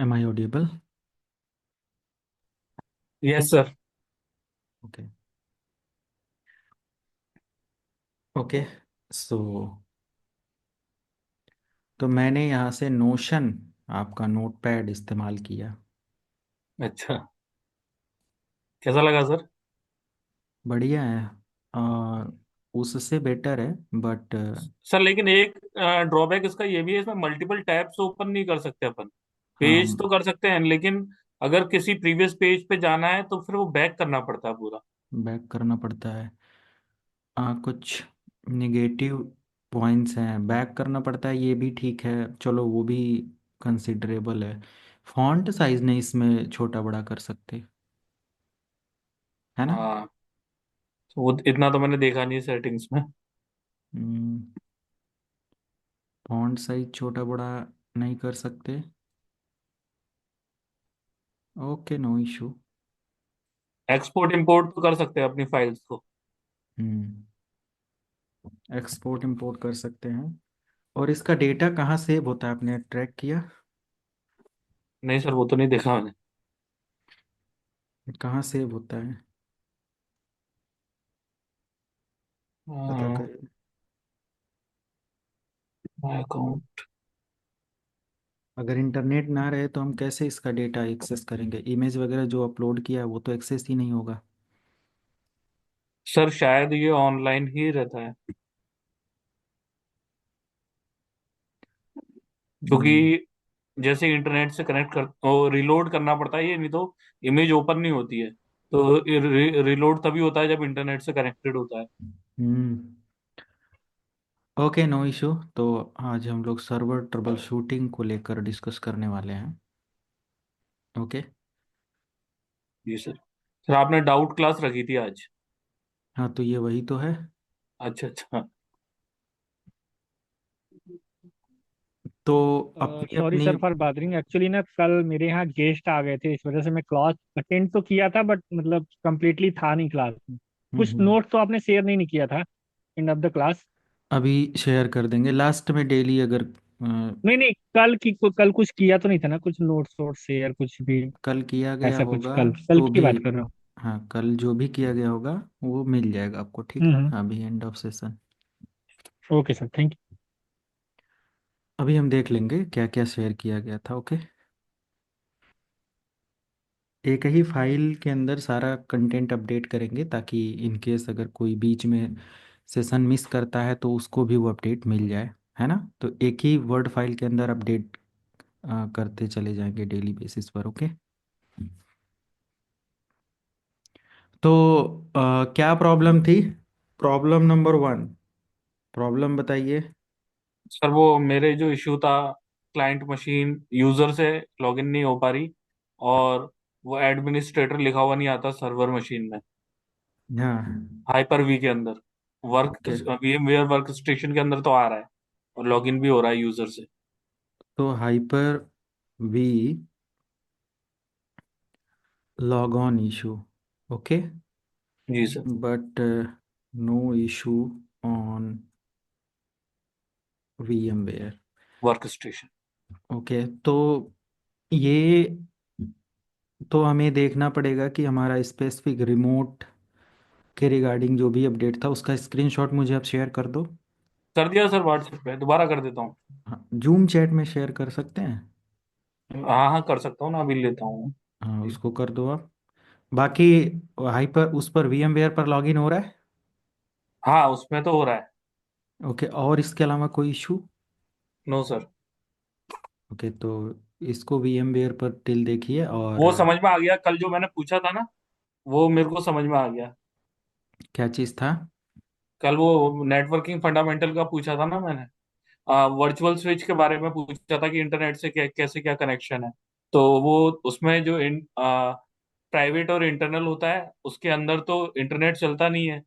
Am I audible? Yes sir. Okay. Okay. So तो मैंने यहाँ से नोशन आपका नोटपैड इस्तेमाल किया। अच्छा, कैसा लगा सर? बढ़िया है। और उससे बेटर है बट सर लेकिन एक ड्रॉबैक इसका ये भी है, इसमें मल्टीपल टैब्स ओपन नहीं कर सकते अपन। हाँ, पेज तो कर सकते हैं लेकिन अगर किसी प्रीवियस पेज पे जाना है तो फिर वो बैक करना पड़ता है पूरा। बैक करना पड़ता है। कुछ निगेटिव पॉइंट्स हैं, बैक करना पड़ता है, ये भी ठीक है, चलो वो भी कंसिडरेबल है। फॉन्ट साइज नहीं इसमें छोटा बड़ा कर सकते, है ना? हाँ, तो वो इतना तो मैंने देखा नहीं सेटिंग्स में। फॉन्ट साइज छोटा बड़ा नहीं कर सकते। Okay, no issue. Export import तो कर सकते हैं अपनी फाइल्स को। हम्म एक्सपोर्ट इंपोर्ट कर सकते हैं। और इसका डेटा कहाँ सेव होता है, आपने ट्रैक किया? नहीं सर, वो तो नहीं देखा मैंने। कहाँ सेव होता है, पता करिए। अकाउंट। अगर इंटरनेट ना रहे तो हम कैसे इसका डेटा एक्सेस करेंगे? इमेज वगैरह जो अपलोड किया है वो तो एक्सेस ही नहीं होगा। सर शायद ये ऑनलाइन ही रहता है, हम्म क्योंकि जैसे इंटरनेट से कनेक्ट कर ओ रिलोड करना पड़ता है, ये नहीं तो इमेज ओपन नहीं होती है। तो रिलोड तभी होता है जब इंटरनेट से कनेक्टेड होता है। हम्म ओके, नो इशू। तो आज हम लोग सर्वर ट्रबल शूटिंग को लेकर डिस्कस करने वाले हैं। ओके। जी सर। सर आपने डाउट क्लास रखी थी आज? हाँ, तो ये वही तो है। अच्छा अच्छा। तो अपनी सॉरी अपनी सर फॉर बादरिंग, एक्चुअली ना कल मेरे यहाँ गेस्ट आ गए थे, इस वजह से मैं क्लास अटेंड तो किया था बट मतलब कंप्लीटली था नहीं क्लास में। कुछ हम्म नोट तो आपने शेयर नहीं किया था एंड ऑफ द क्लास। अभी शेयर कर देंगे लास्ट में डेली, अगर नहीं नहीं, कल कुछ किया तो नहीं था ना, कुछ नोट्स वोट शेयर कुछ भी? कल किया गया ऐसा कुछ होगा कल कल तो की भी। बात कर रहा हूँ। हाँ, कल जो भी किया गया होगा वो मिल जाएगा आपको, ठीक है? हम्म। अभी end of session. Okay sir, thank अभी हम देख लेंगे क्या क्या शेयर किया गया था। ओके। एक ही फाइल के अंदर सारा कंटेंट अपडेट करेंगे ताकि इन केस अगर कोई बीच में सेशन मिस करता है तो उसको भी वो अपडेट मिल जाए, है ना? तो एक ही वर्ड फाइल के अंदर अपडेट करते चले जाएंगे डेली बेसिस पर। ओके। तो क्या प्रॉब्लम थी? प्रॉब्लम नंबर वन, प्रॉब्लम बताइए। सर वो मेरे जो इशू था, क्लाइंट मशीन यूजर से लॉगिन नहीं हो पा रही, और वो एडमिनिस्ट्रेटर लिखा हुआ नहीं आता सर्वर मशीन में, हाँ। हाइपर वी के अंदर। Work okay. VMware work station के अंदर तो आ रहा है और लॉगिन भी हो रहा है यूजर से। तो Hyper V log on issue. Okay. जी sir. But no issue on VMware। Work station. Okay. तो ये तो हमें देखना पड़ेगा कि हमारा स्पेसिफिक रिमोट के रिगार्डिंग जो भी अपडेट था उसका स्क्रीनशॉट मुझे आप शेयर कर दो। कर दिया सर, व्हाट्सएप पे दोबारा कर देता हूँ। हाँ, जूम चैट में शेयर कर सकते हैं। हाँ हाँ, कर सकता हूँ ना, अभी लेता हूँ। हाँ, उसको कर दो आप। बाकी हाइपर उस पर VMware पर लॉगिन हो रहा है। हाँ उसमें तो हो रहा है। ओके, और इसके अलावा कोई इशू? No sir. ओके, तो इसको VMware पर टिल देखिए। और वो समझ में आ गया, कल जो मैंने पूछा था ना, वो मेरे को समझ में आ गया। क्या चीज़ था? कल वो नेटवर्किंग फंडामेंटल का पूछा था ना मैंने, वर्चुअल स्विच के बारे में पूछा था कि इंटरनेट से कैसे क्या कनेक्शन है। तो वो उसमें जो प्राइवेट और इंटरनल होता है उसके अंदर तो इंटरनेट चलता नहीं है,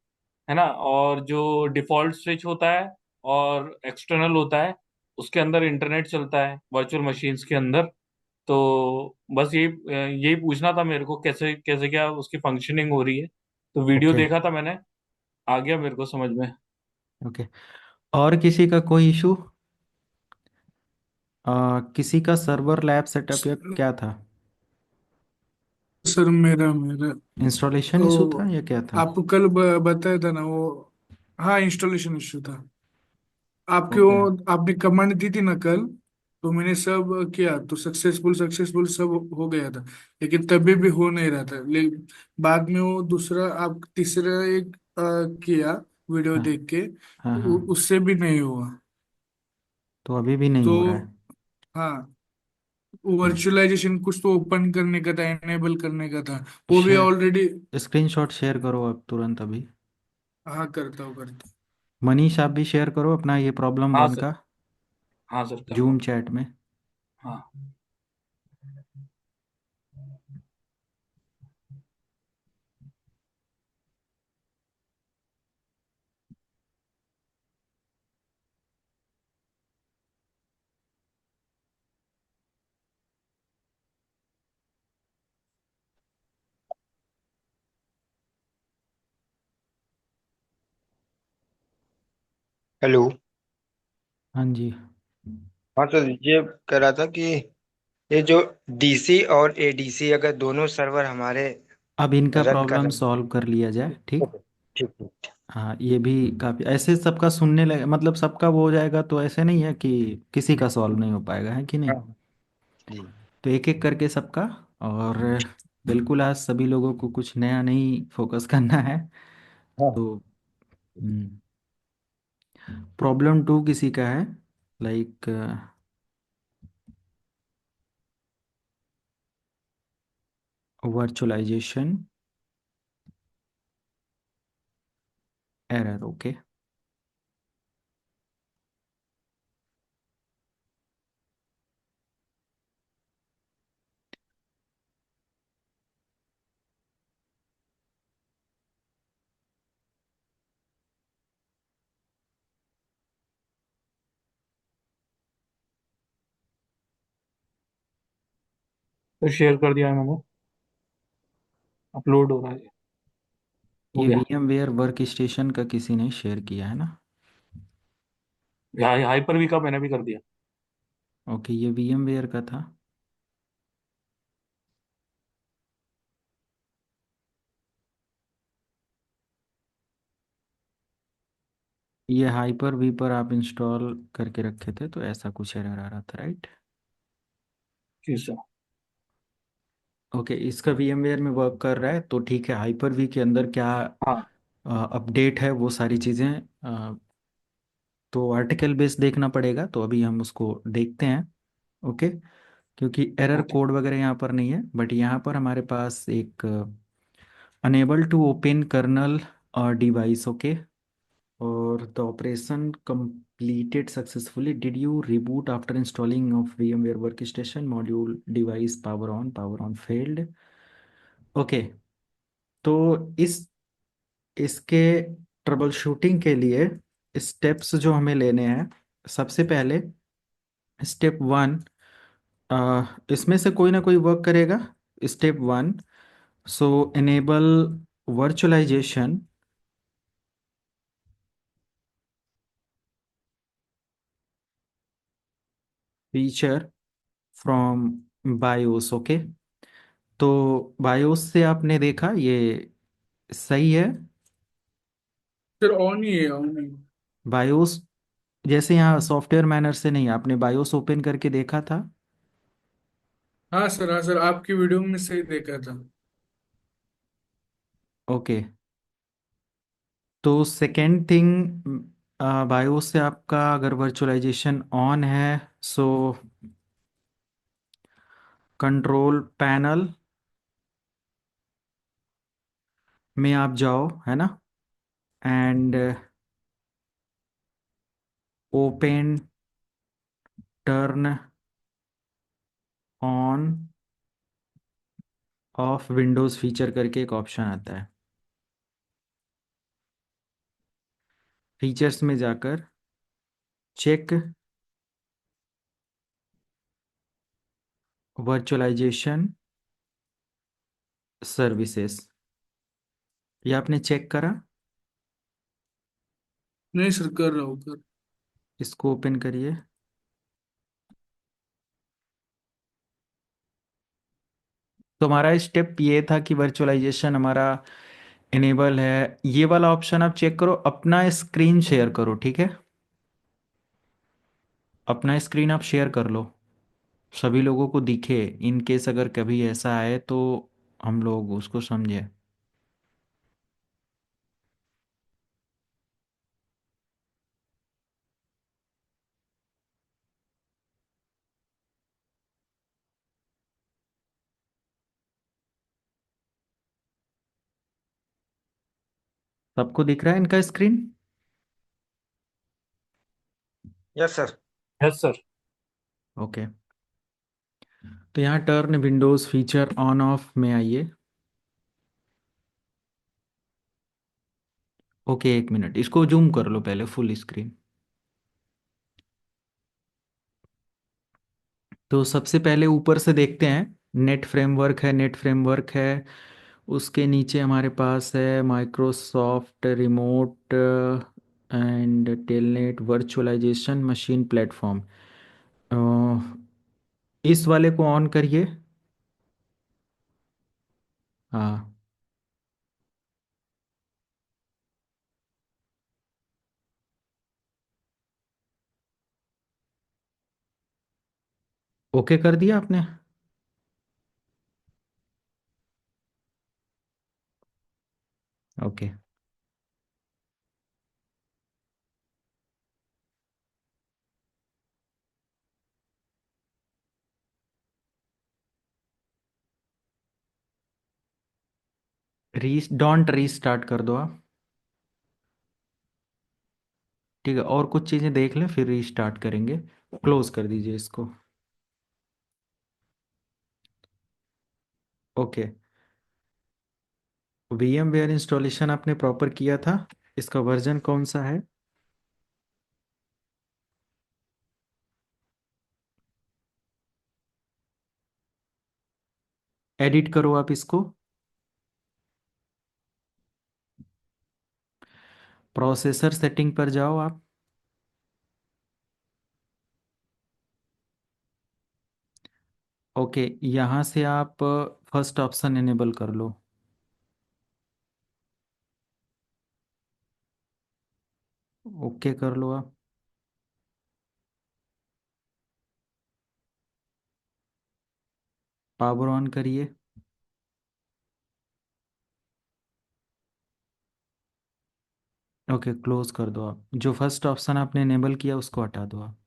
है ना। और जो डिफॉल्ट स्विच होता है और एक्सटर्नल होता है उसके अंदर इंटरनेट चलता है वर्चुअल मशीन्स के अंदर। तो बस यही पूछना था मेरे को, कैसे कैसे क्या उसकी फंक्शनिंग हो रही है। तो वीडियो ओके। देखा था मैंने, आ गया मेरे को समझ में। ओके। और किसी का कोई इशू? किसी का सर्वर लैब सेटअप या क्या था? सर मेरा मेरा इंस्टॉलेशन इशू था वो या क्या था? आपको कल बताया था ना वो। हाँ, इंस्टॉलेशन इश्यू था। आपके ओके। वो आपने कमांड दी थी ना कल, तो मैंने सब किया तो सक्सेसफुल सक्सेसफुल सब हो गया था। लेकिन तभी भी हो नहीं रहा था। लेकिन बाद में वो दूसरा आप तीसरा एक किया वीडियो हाँ देख के, हाँ हाँ। उससे भी नहीं हुआ। तो अभी भी नहीं तो हो रहा है? हाँ, वर्चुअलाइजेशन कुछ तो ओपन करने का था, एनेबल करने का था, वो भी शेयर, ऑलरेडी। स्क्रीनशॉट शेयर करो अब तुरंत अभी। हाँ, करता हूँ करता मनीष आप भी शेयर करो अपना ये प्रॉब्लम हाँ वन सर। का हाँ सर, कर रहा जूम हूँ। चैट में। हाँ। हेलो। हाँ जी। हाँ सर, ये कह रहा था कि ये जो डीसी और एडीसी अगर दोनों सर्वर हमारे अब इनका रन कर प्रॉब्लम रहे सॉल्व कर लिया जाए, ठीक। हैं। ठीक ठीक। हाँ ये भी काफ़ी ऐसे सबका सुनने लगे, मतलब सबका वो हो जाएगा तो ऐसे नहीं है कि किसी का सॉल्व नहीं हो पाएगा, है कि नहीं? हाँ जी। तो एक एक करके सबका। और बिल्कुल आज सभी लोगों को कुछ नया नहीं फोकस करना है। हाँ। तो प्रॉब्लम टू किसी का है, लाइक वर्चुअलाइजेशन एरर। ओके। तो शेयर कर दिया है मैंने। अपलोड हो रहा है। हो ये गया। वीएम वेयर वर्क स्टेशन का किसी ने शेयर किया है ना? हाइपर वी का मैंने भी कर दिया। ओके, ये वीएम वेयर का था। ये हाइपर वी पर आप इंस्टॉल करके रखे थे तो ऐसा कुछ एरर आ रहा था, राइट? जी सर। ओके, इसका वीएमवेयर में वर्क कर रहा है तो ठीक है। हाइपर वी के अंदर क्या हाँ। अपडेट है वो सारी चीज़ें तो आर्टिकल बेस देखना पड़ेगा, तो अभी हम उसको देखते हैं। ओके। क्योंकि एरर ओके। कोड वगैरह यहाँ पर नहीं है, बट यहाँ पर हमारे पास एक unable to open kernel device. Okay. और the operation completed successfully. Did you reboot after installing of VMware Workstation module device power on failed? Okay. तो इस इसके ट्रबल शूटिंग के लिए स्टेप्स जो हमें लेने हैं, सबसे पहले स्टेप वन, इसमें से कोई ना कोई वर्क करेगा। Step one, so enable virtualization feature from BIOS. Okay. तो बायोस से आपने देखा ये सही है? सर, ऑन ही है, ऑन ही। बायोस जैसे यहाँ सॉफ्टवेयर मैनर से नहीं, आपने बायोस ओपन करके देखा था? हाँ सर, हाँ सर, आपकी वीडियो में सही देखा था। ओके। तो सेकेंड थिंग, बायोस से आपका अगर वर्चुअलाइजेशन ऑन है, सो कंट्रोल पैनल में आप जाओ, है ना? And open turn on off Windows feature करके एक ऑप्शन आता है। फीचर्स में जाकर चेक वर्चुअलाइजेशन सर्विसेज, ये आपने चेक करा? नहीं सर, कर रहा हूँ कर। इसको ओपन करिए। तो हमारा स्टेप ये था कि वर्चुअलाइजेशन हमारा इनेबल है। ये वाला ऑप्शन आप चेक करो, अपना स्क्रीन शेयर करो, ठीक है। अपना स्क्रीन आप शेयर कर लो, सभी लोगों को दिखे, इन केस अगर कभी ऐसा आए तो हम लोग उसको समझे। सबको दिख रहा है इनका screen? Yes sir. Yes sir. Okay. तो यहाँ turn Windows feature on off में आइए। ओके, एक मिनट, इसको जूम कर लो पहले फुल स्क्रीन। तो सबसे पहले ऊपर से देखते हैं, नेट फ्रेमवर्क है, नेट फ्रेमवर्क है। उसके नीचे हमारे पास है Microsoft remote and telnet virtualization machine platform. इस वाले को ऑन करिए। हाँ, ओके कर दिया आपने? ओके। डोंट रीस्टार्ट कर दो आप। ठीक है, और कुछ चीज़ें देख लें फिर रीस्टार्ट करेंगे। क्लोज कर दीजिए इसको। ओके। VMware इंस्टॉलेशन आपने प्रॉपर किया था? इसका वर्जन कौन सा है? एडिट करो आप इसको। प्रोसेसर सेटिंग पर जाओ आप। ओके, यहाँ से आप फर्स्ट ऑप्शन इनेबल कर लो। ओके कर लो आप। पावर ऑन करिए। ओके, क्लोज कर दो आप। जो फर्स्ट ऑप्शन आपने इनेबल किया उसको हटा दो आप।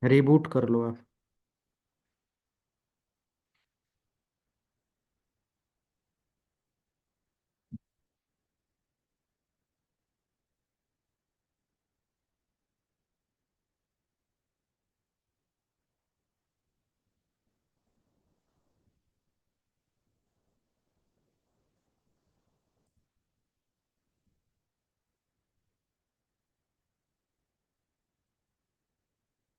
रिबूट कर लो आप।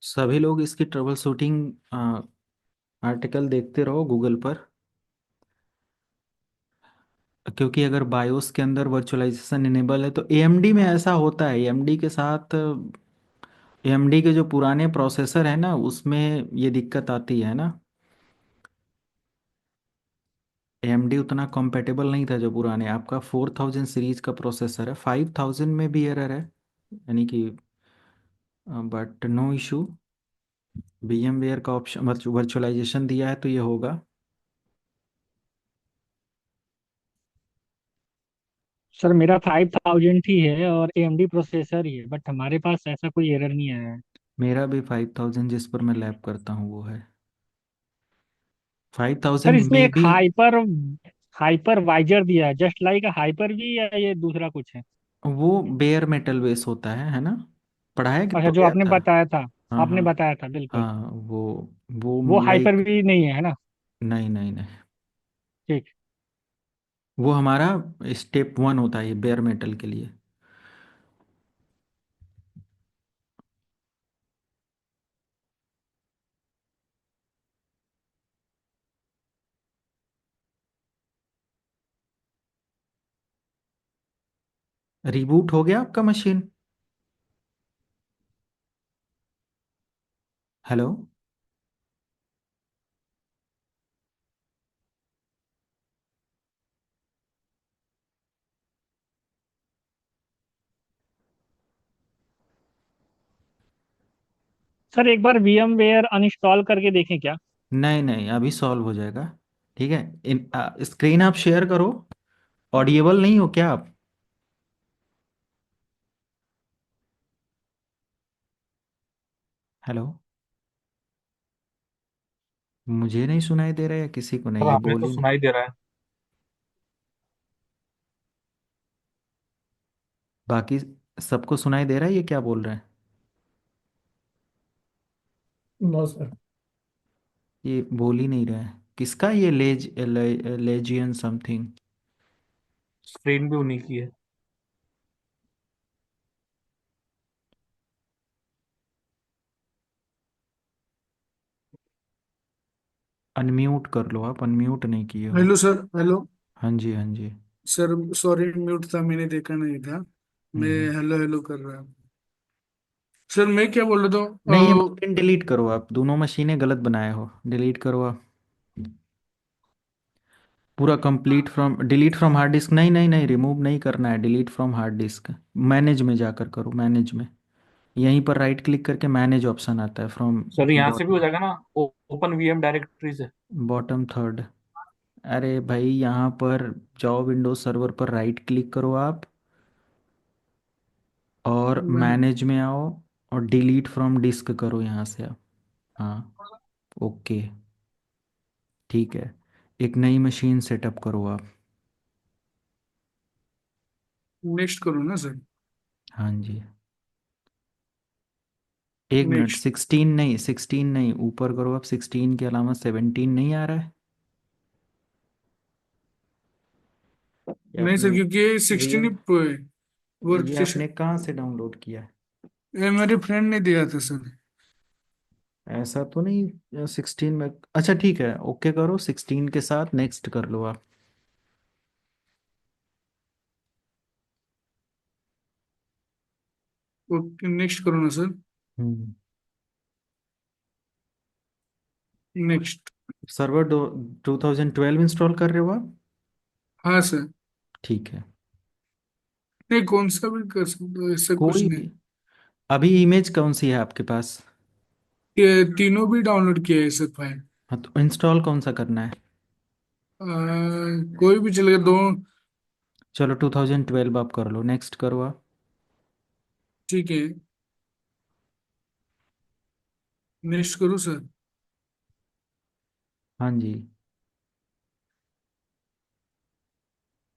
सभी लोग इसकी ट्रबल शूटिंग आर्टिकल देखते रहो गूगल पर। क्योंकि अगर बायोस के अंदर वर्चुअलाइजेशन इनेबल है तो AMD में ऐसा होता है। AMD के साथ, AMD के जो पुराने प्रोसेसर है ना उसमें ये दिक्कत आती है ना। AMD उतना compatible नहीं था जो पुराने, आपका 4000 सीरीज का प्रोसेसर है, 5000 में भी एरर है, यानी कि बट नो इशू। VMware का ऑप्शन वर्चुअलाइजेशन दिया है तो ये होगा। सर मेरा 5000 ही है और AMD प्रोसेसर ही है, बट हमारे पास ऐसा कोई एरर नहीं आया है। मेरा भी 5000 जिस पर मैं लैब करता हूँ वो है। सर 5000 इसमें में एक भी हाइपर हाइपर वाइजर दिया है, जस्ट लाइक हाइपर भी, या ये दूसरा कुछ है? वो बेयर मेटल बेस होता है ना? पढ़ाया कि अच्छा, तो जो गया आपने था। बताया था। हाँ आपने हाँ। बताया था बिल्कुल। हाँ, वो वो हाइपर लाइक, भी नहीं है, है ना? नहीं नहीं नहीं। ठीक। वो हमारा स्टेप 1 होता है ये बेयर मेटल के लिए। रिबूट हो गया आपका मशीन? हेलो? सर एक बार VMware अनइंस्टॉल करके देखें क्या? नहीं नहीं, अभी सॉल्व हो जाएगा। ठीक है। स्क्रीन आप शेयर करो। ऑडिएबल नहीं हो क्या आप? हेलो? मुझे नहीं सुनाई दे रहा है, किसी को नहीं, सर ये हमें बोल तो ही नहीं। सुनाई दे रहा है। बाकी सबको सुनाई दे रहा है ये क्या बोल रहे हैं? No sir. ये बोल ही नहीं रहा है। किसका ये लेजियन समथिंग? स्क्रीन भी उन्हीं की है। अनम्यूट कर लो आप, अनम्यूट नहीं किए हो। Hello sir, hello. हाँ जी हाँ जी। सर सॉरी, म्यूट था, मैंने देखा नहीं था। मैं हम्म। हेलो हेलो कर रहा हूँ। सर मैं क्या बोल रहा नहीं, ये था? मशीन डिलीट करो आप, दोनों मशीनें गलत बनाए हो, डिलीट करो आप। पूरा complete from, delete from hard disk, नहीं नहीं नहीं, रिमूव नहीं करना है, delete from hard disk. Manage में जाकर करो, मैनेज में। यहीं पर राइट क्लिक करके मैनेज ऑप्शन आता है, फ्रॉम सर यहाँ से भी हो बॉटम, जाएगा ना, ओपन वीएम डायरेक्टरी से। Bottom third. अरे भाई यहाँ पर जाओ, विंडोज सर्वर पर राइट क्लिक करो आप, और मैं मैनेज में आओ, और डिलीट फ्रॉम डिस्क करो यहाँ से आप। हाँ, ओके, ठीक है। एक नई मशीन सेटअप करो आप। नेक्स्ट करूँ ना सर? हाँ जी। एक मिनट, नेक्स्ट। 16 नहीं, 16 नहीं, ऊपर करो आप, 16 के अलावा 17 नहीं आ रहा है? ये नहीं सर, आपने क्योंकि 16 ही रियल, प्रो है। वर्क ये स्टेशन। आपने कहाँ से डाउनलोड किया है? ये मेरे फ्रेंड ने दिया था सर। ऐसा तो नहीं 16 में। अच्छा ठीक है, ओके करो, 16 के साथ नेक्स्ट कर लो आप। ओके, नेक्स्ट करो ना सर? हम्म। नेक्स्ट। सर्वर दो 2012 इंस्टॉल कर रहे हो आप? हाँ सर। ठीक है। नहीं, कौन सा भी कर सकते हो, ऐसा कुछ कोई नहीं। भी। अभी इमेज कौन सी है आपके पास? ये तीनों भी डाउनलोड किया है सर फाइल। हाँ, तो इंस्टॉल कौन सा करना है? कोई भी चलेगा, दो। चलो 2012 आप कर लो, नेक्स्ट करो आप। ठीक है, नेक्स्ट करूँ सर? हाँ जी।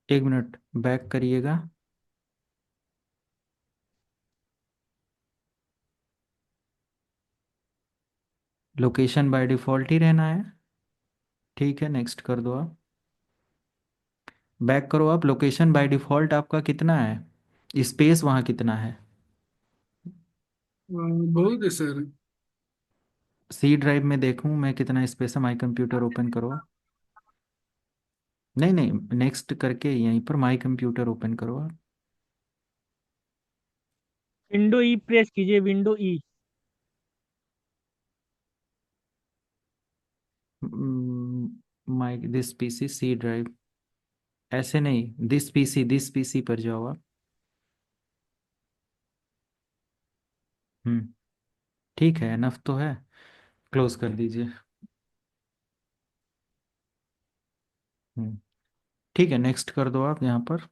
एक मिनट, बैक करिएगा। लोकेशन बाय डिफ़ॉल्ट ही रहना है। ठीक है, नेक्स्ट कर दो आप। बैक करो आप, लोकेशन बाय डिफ़ॉल्ट आपका कितना है, स्पेस वहाँ कितना है? बहुत है सर। सी ड्राइव में देखूँ मैं कितना स्पेस है, माई कंप्यूटर ओपन करो। नहीं नहीं, नेक्स्ट करके यहीं पर माई कंप्यूटर ओपन करो आप। विंडो ई प्रेस कीजिए, window E. My this PC C drive, ऐसे नहीं, दिस पीसी पर जाओ आप। हम्म। ठीक है, एनफ तो है, क्लोज कर दीजिए। हम्म। ठीक है, नेक्स्ट कर दो आप यहाँ पर।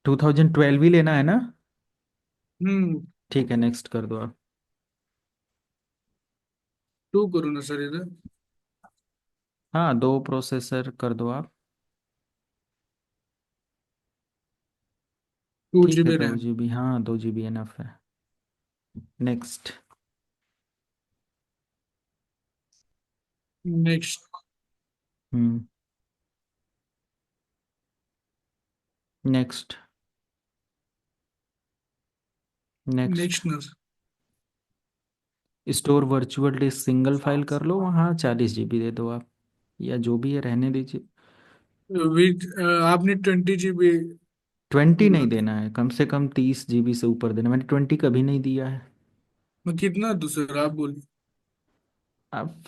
2012 ही लेना है ना? हम्म। ठीक है, नेक्स्ट कर दो आप। टू करो ना सर इधर? हाँ, दो प्रोसेसर कर दो आप। ठीक है, टू GB दो रैम। जीबी हाँ, 2 GB एनफ है। नेक्स्ट। नेक्स्ट। हम्म। नेक्स्ट। नेक्स्ट। नेक्स्ट ना store virtual disc single file कर लो, वहाँ 40 GB दे दो आप, या जो भी है रहने दीजिए। विद आपने 20 GB 20 बोला नहीं था। देना है, कम से कम 30 GB से ऊपर देना। मैंने 20 कभी नहीं दिया है। मैं कितना दूसरा आप बोल। आप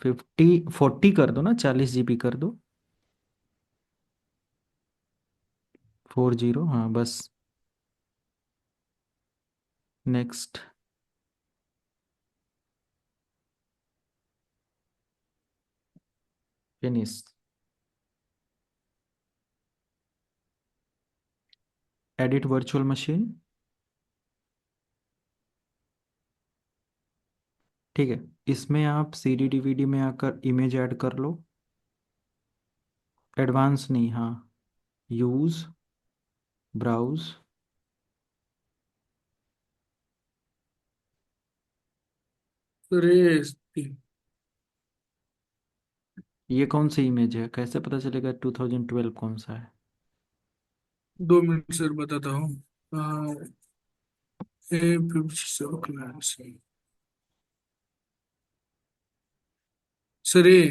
40 कर दो ना, 40 GB कर दो। 40, हाँ बस। Next. Finish. Edit virtual machine. ठीक है। इसमें आप CD DVD में आकर इमेज ऐड कर लो। एडवांस नहीं, हाँ। Use, browse. अरे ये कौन सी इमेज है, कैसे पता चलेगा 2012 कौन सा है? 2 मिनट सर बताता हूँ। क्लास सर ये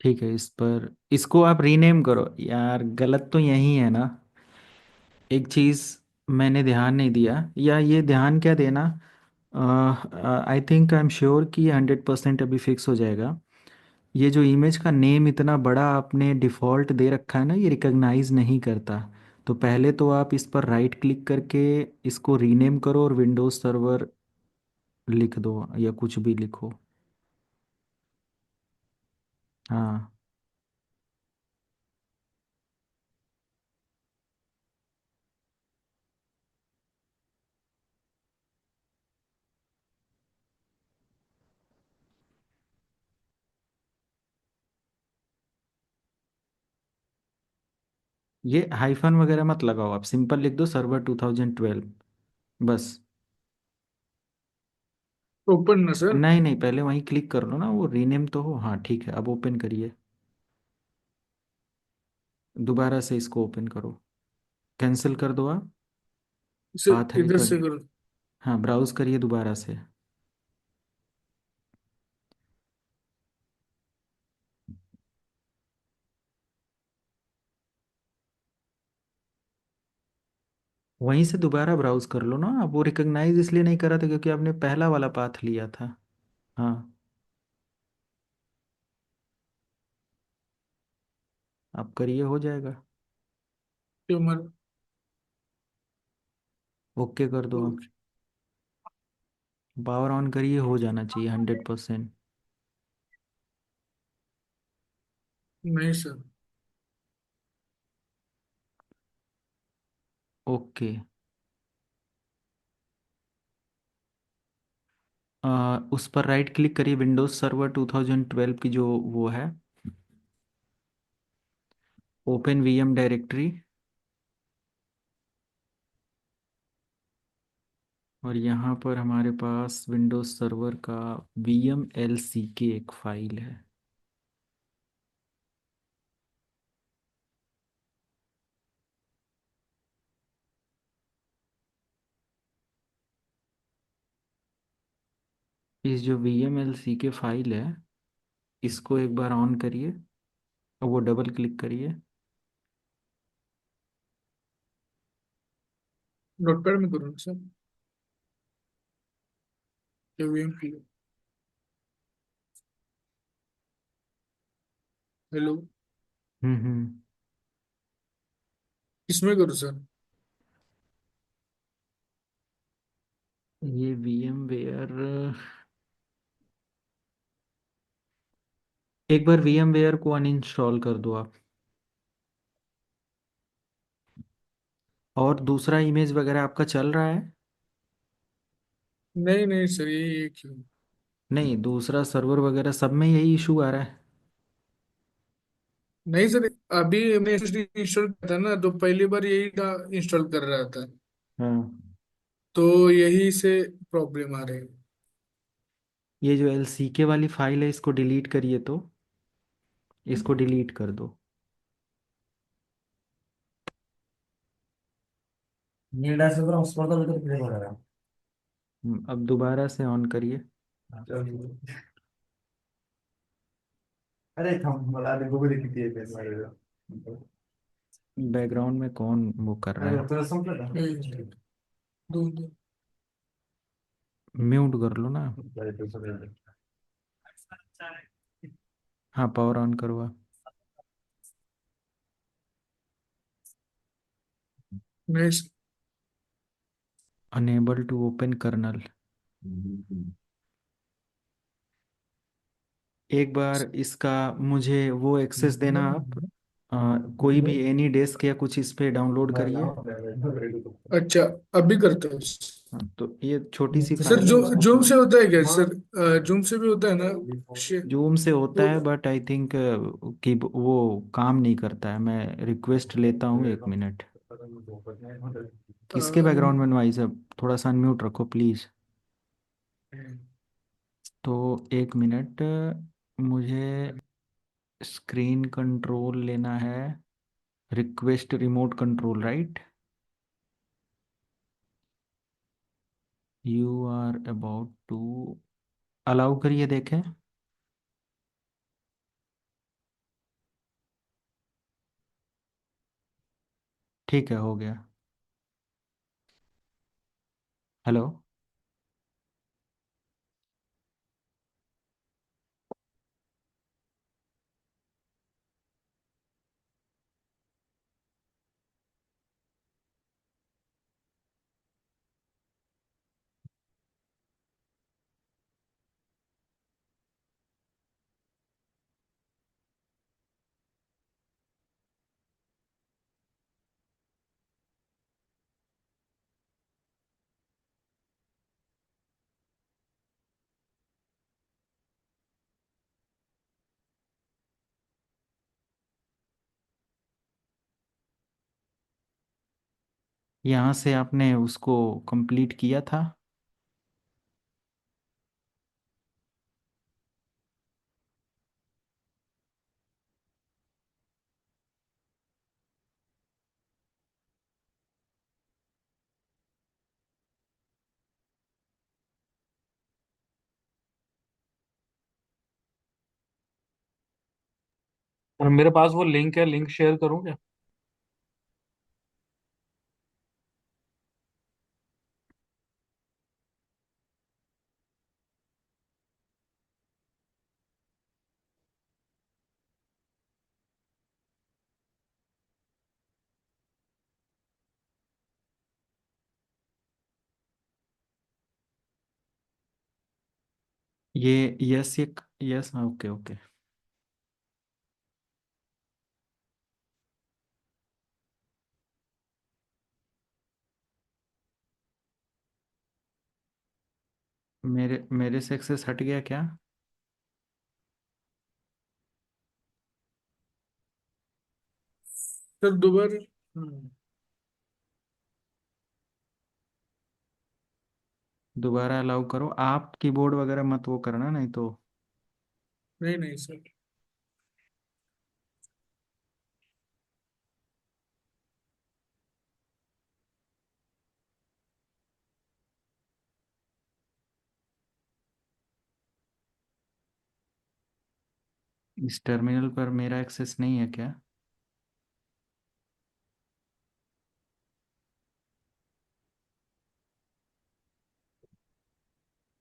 ठीक है, इस पर इसको आप रीनेम करो यार, गलत तो यही है ना। एक चीज़ मैंने ध्यान नहीं दिया, या ये ध्यान क्या देना। I think, I am sure कि ये 100% अभी फिक्स हो जाएगा। ये जो इमेज का नेम इतना बड़ा आपने डिफ़ॉल्ट दे रखा है ना, ये रिकग्नाइज नहीं करता। तो पहले तो आप इस पर राइट क्लिक करके इसको रीनेम करो और विंडोज सर्वर लिख दो, या कुछ भी लिखो। हाँ। ये हाइफन वगैरह मत लगाओ, आप सिंपल लिख दो सर्वर 2012 बस। ओपन ना सर। नहीं नहीं, पहले वहीं क्लिक कर लो ना, वो रीनेम तो हो। हाँ ठीक है, अब ओपन करिए। दोबारा से इसको ओपन करो। कैंसिल कर दो आप। सर पाथ है इधर कर। से करो। हाँ, ब्राउज करिए दोबारा से। वहीं से दोबारा ब्राउज कर लो ना आप। वो रिकॉग्नाइज इसलिए नहीं कर रहा था क्योंकि आपने पहला वाला पाथ लिया था। हाँ। आप करिए, हो जाएगा। ट्यूमर ओके कर दो आप। पावर ऑन करिए, हो जाना चाहिए 100%। नहीं सर। ओके। उस पर राइट क्लिक करिए, विंडोज सर्वर 2012 की जो वो है, ओपन VM डायरेक्टरी। और यहाँ पर हमारे पास विंडोज सर्वर का VMLCK एक फाइल है। इस जो VMLCK फाइल है, इसको एक बार ऑन करिए और वो डबल क्लिक करिए। नोटपैड में करो ना सर। KVM hello. हम्म। इसमें करो सर। ये VMware, एक बार VMware को अनइंस्टॉल कर दो आप। और दूसरा इमेज वगैरह आपका चल रहा है? नहीं नहीं सर यही एक ही। नहीं, दूसरा सर्वर वगैरह सब में यही इशू आ रहा है। नहीं सर अभी मैं SSD इंस्टॉल किया था ना तो पहली बार यही इंस्टॉल कर रहा था। हाँ। तो यही से प्रॉब्लम आ रही है। ये जो LCK वाली फाइल है, इसको डिलीट करिए तो। इसको डिलीट कर दो। अब दोबारा से ऑन करिए। बैकग्राउंड में कौन वो कर रहा है? दो दो। म्यूट कर लो ना। हाँ, पावर ऑन करो आप। नहीं। Unable to open kernel. एक बार इसका मुझे वो एक्सेस देना आप। कोई भी एनी डेस्क या कुछ इस पे डाउनलोड करिए। अच्छा, अभी करते हैं। हाँ, तो ये छोटी सी सर, फाइल है, जो इसको जूम खोल। से होता है क्या सर? जूम से भी होता है ना? जूम से होता है, तो बट आई थिंक कि वो काम नहीं करता है। मैं रिक्वेस्ट लेता हूँ, 1 मिनट। किसके बैकग्राउंड में नॉइज है? थोड़ा सा अनम्यूट रखो प्लीज़। तो 1 मिनट, मुझे स्क्रीन कंट्रोल लेना है। Request remote control, right? You are about to allow करिए, देखें। ठीक है, हो गया। हेलो। यहाँ से आपने उसको कंप्लीट किया था? और मेरे पास वो लिंक है, लिंक शेयर करूँ क्या? ये यस, ये यस, हाँ, ओके ओके। मेरे मेरे से एक्सेस हट गया क्या? सर दोबारा। दोबारा अलाउ करो आप। कीबोर्ड वगैरह मत वो करना, नहीं तो। नहीं नहीं सर। इस टर्मिनल पर मेरा एक्सेस नहीं है क्या?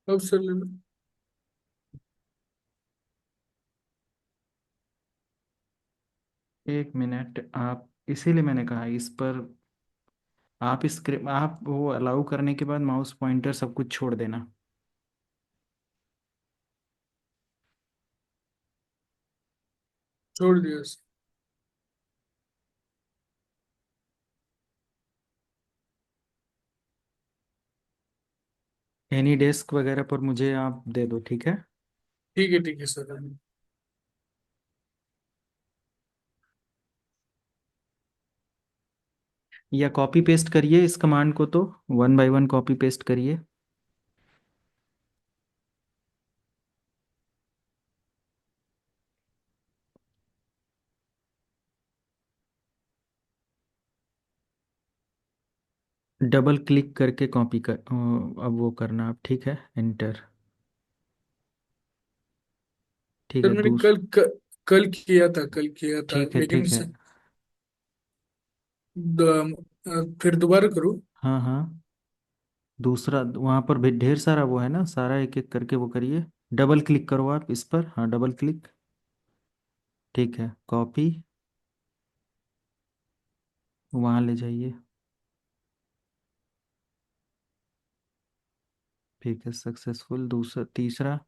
अब सर लेना। 1 मिनट, आप इसीलिए मैंने कहा इस पर आप स्क्रिप्ट आप वो अलाउ करने के बाद माउस पॉइंटर सब कुछ छोड़ देना। छोड़ दिया सर। एनी डेस्क वगैरह पर मुझे आप दे दो, ठीक है? ठीक है सर। या कॉपी पेस्ट करिए इस कमांड को, तो 1 बाय 1 कॉपी पेस्ट करिए। डबल क्लिक करके कॉपी कर, अब वो करना आप, ठीक है, एंटर। ठीक सर है, मैंने कल किया था, कल किया था, ठीक है, लेकिन ठीक है। फिर दोबारा करूँ? हाँ हाँ, दूसरा वहाँ पर भी ढेर सारा वो है ना, सारा एक एक करके वो करिए। डबल क्लिक करो आप इस पर, हाँ डबल क्लिक। ठीक है, कॉपी, वहाँ ले जाइए। ठीक है, सक्सेसफुल। दूसरा, तीसरा।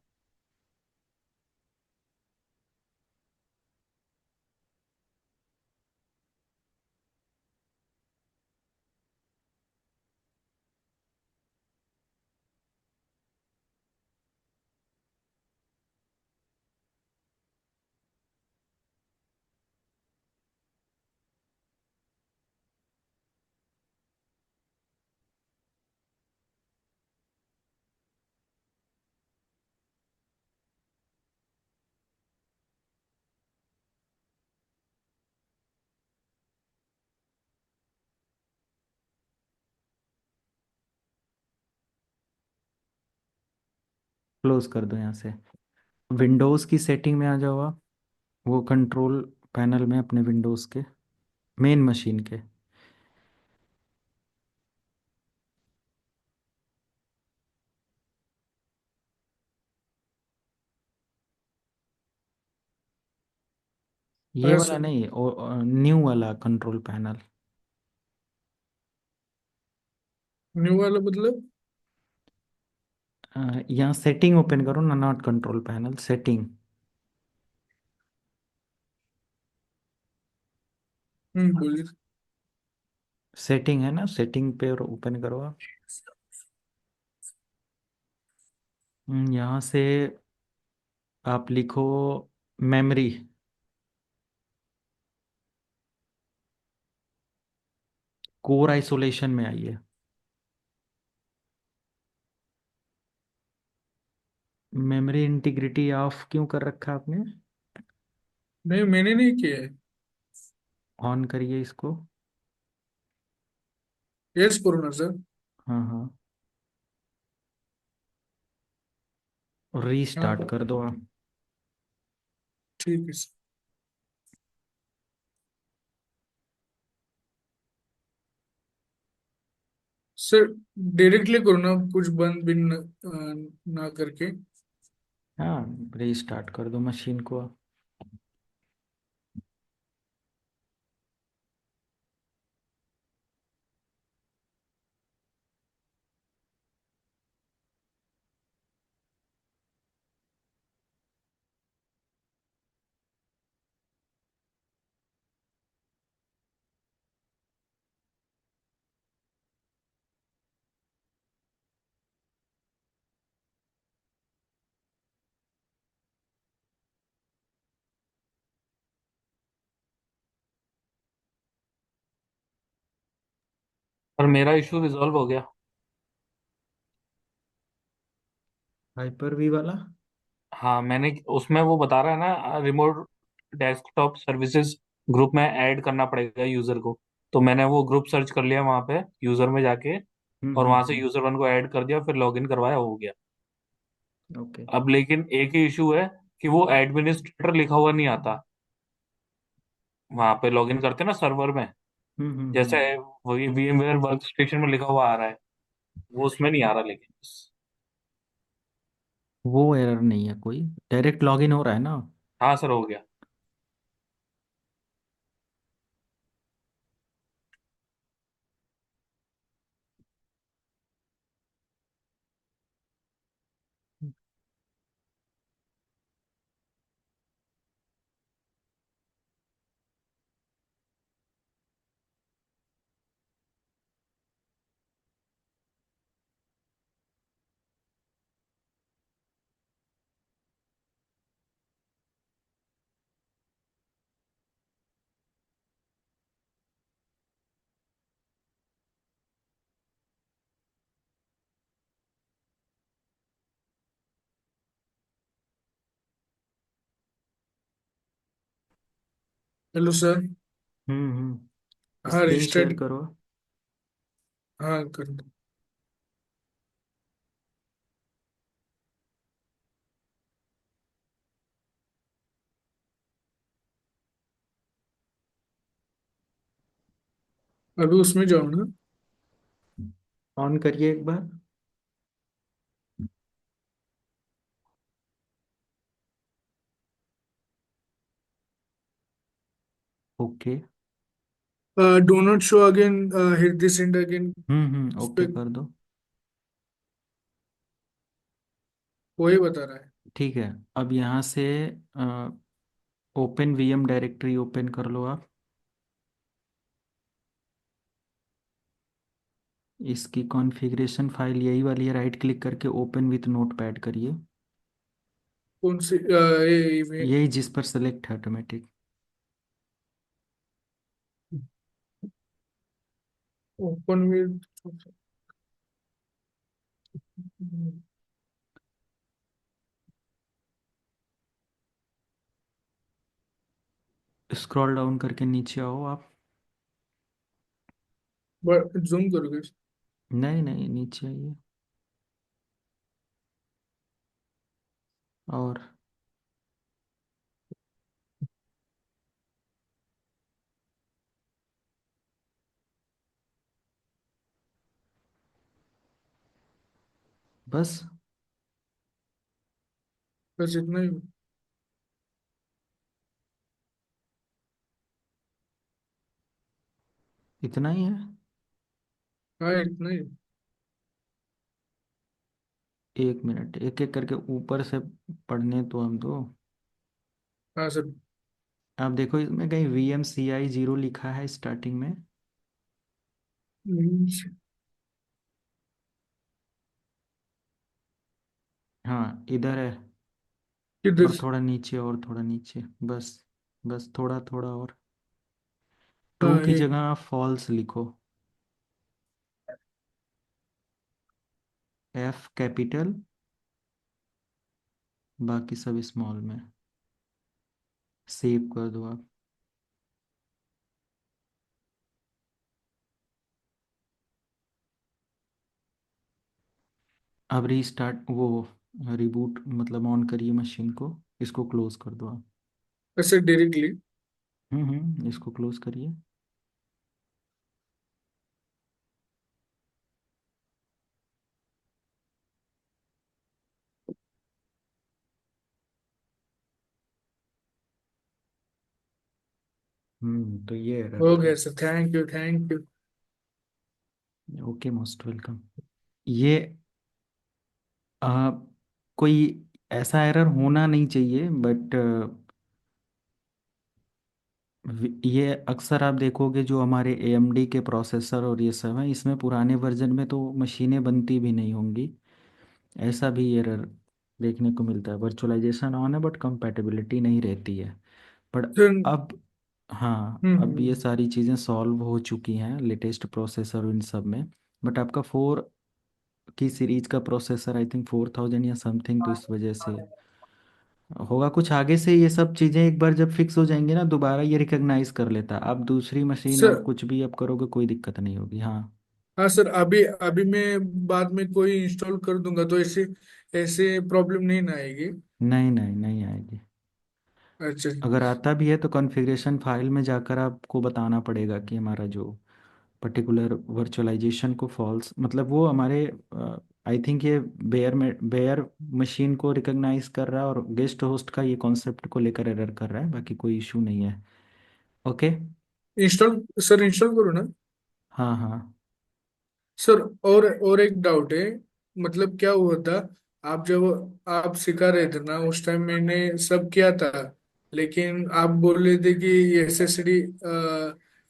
क्लोज कर दो यहाँ से। विंडोज़ की सेटिंग में आ जाओ आप, वो कंट्रोल पैनल में अपने विंडोज़ के मेन मशीन के। ये हाँ वाला सर। नहीं, न्यू वाला कंट्रोल पैनल। न्यू वाला मतलब? यहाँ सेटिंग ओपन करो ना, नॉट कंट्रोल पैनल, सेटिंग। बोलिए। सेटिंग है ना, सेटिंग पे ओपन करो आप। यहाँ से आप लिखो मेमोरी, कोर आइसोलेशन में आइए। मेमोरी इंटीग्रिटी ऑफ क्यों कर रखा आपने? नहीं, मैंने नहीं किया है। ऑन करिए इसको। यस करो ना सर। हाँ हाँ, हाँ, रीस्टार्ट कर दो आप। ठीक है सर। सर डायरेक्टली करो ना, कुछ बंद भी ना करके। हाँ, रीस्टार्ट कर दो मशीन को आप। पर मेरा इशू रिजॉल्व हो गया। हाइपर वी वाला। हाँ, मैंने उसमें वो बता रहा है ना, रिमोट डेस्कटॉप सर्विसेज ग्रुप में ऐड करना पड़ेगा यूजर को। तो मैंने वो ग्रुप सर्च कर लिया वहां पे यूजर में जाके, और वहां से हम्म। यूजर वन को ऐड कर दिया, फिर लॉगिन करवाया, हो गया। ओके। अब लेकिन एक ही इशू है कि वो एडमिनिस्ट्रेटर लिखा हुआ नहीं आता वहां पे लॉगिन करते हैं ना सर्वर में। जैसे हम्म। वही VMware वर्क स्टेशन में लिखा हुआ आ रहा है, वो उसमें नहीं आ रहा लेकिन। वो एरर नहीं है कोई, डायरेक्ट लॉगिन हो रहा है ना। हाँ सर, हो गया। Hello sir. हम्म। हाँ स्क्रीन शेयर रजिस्टर्ड। करो। हाँ कर दो। अभी उसमें जाओ ना। ऑन करिए एक बार। Okay. Do not show again, hit this and again. उस पे ओके कर दो। वही बता रहा है। ठीक है। अब यहाँ से ओपन वीएम डायरेक्टरी ओपन कर लो आप। इसकी कॉन्फ़िगरेशन फाइल यही वाली है, राइट क्लिक करके ओपन विथ नोटपैड करिए। कौन सी यही जिस पर सेलेक्ट है automatic. Open with. Scroll down करके नीचे आओ आप। जूम करोगे? नहीं नहीं, नीचे आइए। और बस बस इतना ही। इतना ही है। हाँ इतना ही। एक मिनट, एक एक करके ऊपर से पढ़ने तो हम दो। हाँ सर। आप देखो इसमें कहीं VMCI 0 लिखा है स्टार्टिंग में। हाँ इधर है। किधर? और थोड़ा नीचे, और थोड़ा नीचे। बस बस थोड़ा थोड़ा और। ट्रू हाँ की एक। जगह आप फॉल्स लिखो। F कैपिटल, बाकी सब स्मॉल में। सेव कर दो आप। अब रीस्टार्ट वो रिबूट मतलब ऑन करिए मशीन को। इसको क्लोज कर दो आप। ऐसे डायरेक्टली? इसको क्लोज करिए। तो ये एरर हो था। गया sir, thank you thank you. Okay, most welcome. ये आ, कोई ऐसा एरर होना नहीं चाहिए, बट ये अक्सर आप देखोगे जो हमारे AMD के प्रोसेसर और ये सब हैं, इसमें पुराने वर्जन में तो मशीनें बनती भी नहीं होंगी। ऐसा भी एरर देखने को मिलता है। वर्चुअलाइजेशन ऑन है बट कंपैटिबिलिटी नहीं रहती है। पर सर। अब, हाँ अब ये हम्म। सारी चीज़ें सॉल्व हो चुकी हैं लेटेस्ट प्रोसेसर इन सब में। बट आपका 4 की सीरीज का प्रोसेसर आई थिंक 4000 या समथिंग, तो इस वजह से होगा कुछ। आगे से ये सब चीज़ें एक बार जब फिक्स हो जाएंगी ना, दोबारा ये रिकग्नाइज कर लेता है। आप दूसरी मशीन सर। और कुछ भी आप करोगे कोई दिक्कत नहीं होगी। हाँ। हाँ सर, अभी अभी मैं बाद में कोई इंस्टॉल कर दूंगा तो ऐसे ऐसे प्रॉब्लम नहीं ना आएगी? नहीं नहीं नहीं आएगी। अच्छा। अगर आता भी है तो कॉन्फ़िगरेशन फाइल में जाकर आपको बताना पड़ेगा कि हमारा जो पर्टिकुलर वर्चुअलाइजेशन को फॉल्स, मतलब वो हमारे आई थिंक ये बेयर मशीन को रिकॉग्नाइज कर रहा है और गेस्ट होस्ट का ये कॉन्सेप्ट को लेकर एरर कर रहा है, बाकी कोई इशू नहीं है। ओके। इंस्टॉल सर, इंस्टॉल करो ना। हाँ हाँ। सर, और एक डाउट है। मतलब क्या हुआ था, आप जब आप सिखा रहे थे ना उस टाइम मैंने सब किया था, लेकिन आप बोल रहे थे कि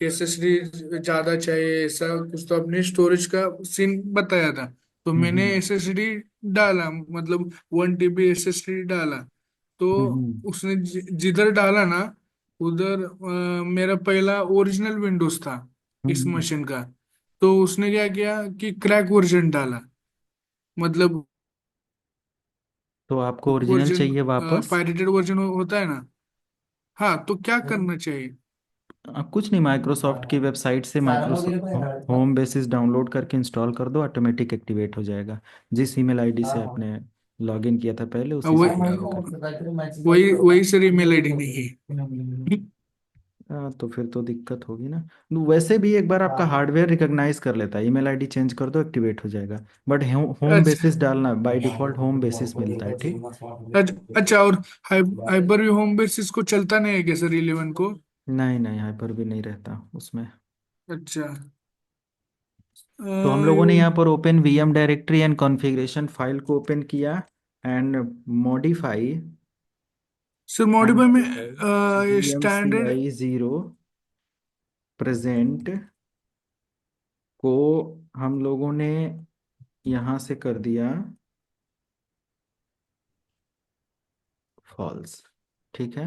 एसएसडी ज्यादा चाहिए, ऐसा कुछ तो आपने स्टोरेज का सीन बताया था। तो मैंने हम्म एसएसडी डाला, मतलब 1 TB एसएसडी डाला। तो हम्म उसने जिधर डाला ना उधर मेरा पहला ओरिजिनल विंडोज था इस हम्म। मशीन का। तो उसने क्या किया कि क्रैक वर्जन डाला, मतलब तो आपको ओरिजिनल वर्जन, चाहिए वापस? पायरेटेड वर्जन होता है ना। हाँ, तो क्या करना चाहिए? कुछ नहीं, माइक्रोसॉफ्ट की वेबसाइट से माइक्रोसॉफ्ट होम बेसिस डाउनलोड करके इंस्टॉल कर दो, ऑटोमेटिक एक्टिवेट हो जाएगा। जिस ईमेल आईडी से आपने लॉगिन किया था पहले, उसी से वही लॉगिन कर। वही वही सर, ईमेल आईडी नहीं है। हाँ तो फिर तो दिक्कत होगी ना। वैसे भी एक बार आपका हार्डवेयर रिकॉग्नाइज कर लेता है, ईमेल आईडी चेंज कर दो एक्टिवेट हो जाएगा। बट होम अच्छा बेसिस डालना, बाय डिफॉल्ट होम बेसिस मिलता है, ठीक। अच्छा। और हाइपर व्यू होम बेस इसको चलता नहीं है क्या सर, 11 को? नहीं नहीं, हाइपर भी नहीं रहता उसमें। अच्छा। तो हम लोगों ने यहाँ पर open VM directory and configuration file को ओपन किया, एंड मॉडिफाई सर मॉडिफाई में वी एम सी स्टैंडर्ड। आई जीरो प्रेजेंट को हम लोगों ने यहाँ से कर दिया फॉल्स, ठीक है।